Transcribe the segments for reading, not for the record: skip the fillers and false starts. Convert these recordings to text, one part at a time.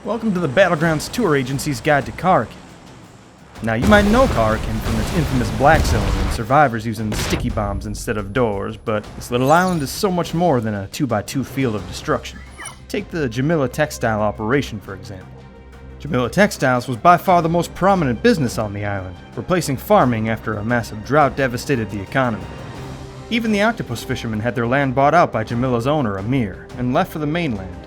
Welcome to the Battlegrounds Tour Agency's Guide to Karakin. Now, you might know Karakin from its infamous black zone and survivors using sticky bombs instead of doors, but this little island is so much more than a 2x2 field of destruction. Take the Jamila textile operation, for example. Jamila Textiles was by far the most prominent business on the island, replacing farming after a massive drought devastated the economy. Even the octopus fishermen had their land bought out by Jamila's owner, Amir, and left for the mainland.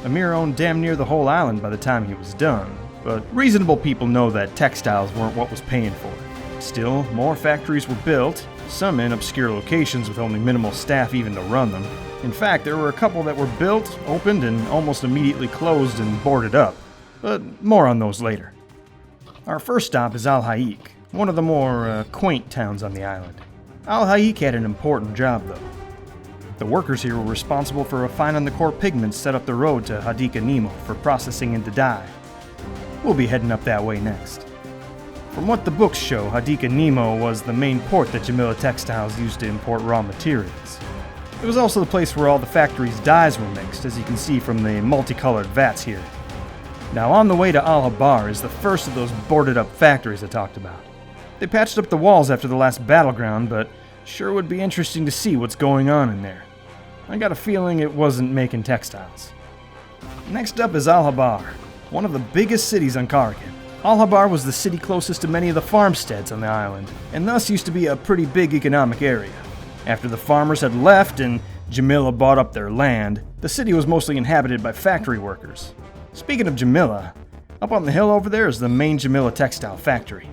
Amir owned damn near the whole island by the time he was done, but reasonable people know that textiles weren't what was paying for it. Still, more factories were built, some in obscure locations with only minimal staff even to run them. In fact, there were a couple that were built, opened, and almost immediately closed and boarded up. But more on those later. Our first stop is Hayy, one of the more quaint towns on the island. Hayy had an important job, though. The workers here were responsible for refining the core pigments set up the road to Hadika Nemo for processing into dye. We'll be heading up that way next. From what the books show, Hadika Nemo was the main port that Jamila Textiles used to import raw materials. It was also the place where all the factory's dyes were mixed, as you can see from the multicolored vats here. Now, on the way to Abar is the first of those boarded up factories I talked about. They patched up the walls after the last battleground, but sure would be interesting to see what's going on in there. I got a feeling it wasn't making textiles. Next up is Abar, one of the biggest cities on Karakin. Abar was the city closest to many of the farmsteads on the island, and thus used to be a pretty big economic area. After the farmers had left and Jamila bought up their land, the city was mostly inhabited by factory workers. Speaking of Jamila, up on the hill over there is the main Jamila textile factory.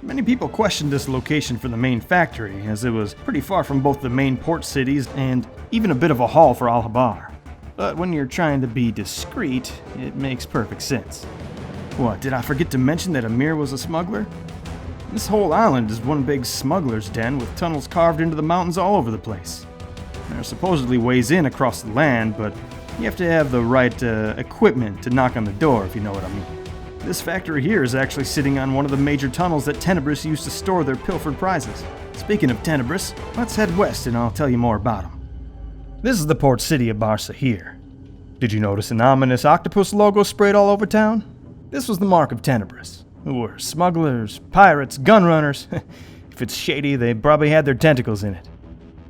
Many people questioned this location for the main factory, as it was pretty far from both the main port cities and even a bit of a haul for Abar. But when you're trying to be discreet, it makes perfect sense. What, did I forget to mention that Amir was a smuggler? This whole island is one big smuggler's den with tunnels carved into the mountains all over the place. There are supposedly ways in across the land, but you have to have the right equipment to knock on the door, if you know what I mean. This factory here is actually sitting on one of the major tunnels that Tenebris used to store their pilfered prizes. Speaking of Tenebris, let's head west and I'll tell you more about them. This is the port city of Barca here. Did you notice an ominous octopus logo sprayed all over town? This was the mark of Tenebris, who were smugglers, pirates, gun runners. If it's shady, they probably had their tentacles in it.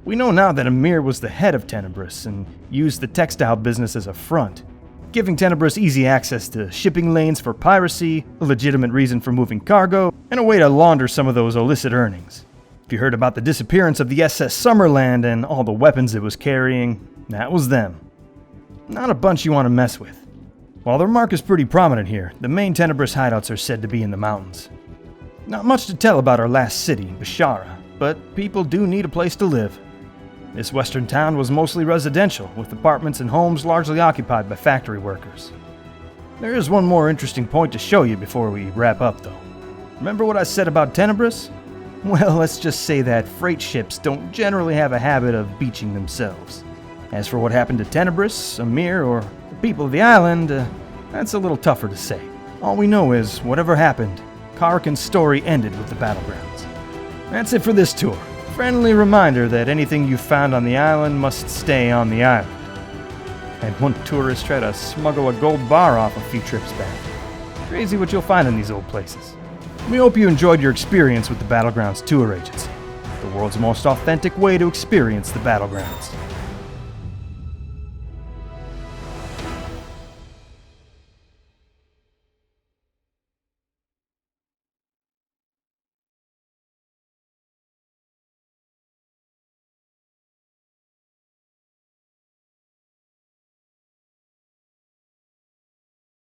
We know now that Amir was the head of Tenebris and used the textile business as a front, giving Tenebris easy access to shipping lanes for piracy, a legitimate reason for moving cargo, and a way to launder some of those illicit earnings. If you heard about the disappearance of the SS Summerland and all the weapons it was carrying, that was them. Not a bunch you want to mess with. While their mark is pretty prominent here, the main Tenebris hideouts are said to be in the mountains. Not much to tell about our last city, Bashara, but people do need a place to live. This western town was mostly residential, with apartments and homes largely occupied by factory workers. There is one more interesting point to show you before we wrap up, though. Remember what I said about Tenebris? Well, let's just say that freight ships don't generally have a habit of beaching themselves. As for what happened to Tenebris, Amir, or the people of the island, that's a little tougher to say. All we know is, whatever happened, Karakin's story ended with the Battlegrounds. That's it for this tour. Friendly reminder that anything you found on the island must stay on the island. And one tourist tried to smuggle a gold bar off a few trips back. Crazy what you'll find in these old places. We hope you enjoyed your experience with the Battlegrounds Tour Agency, the world's most authentic way to experience the Battlegrounds.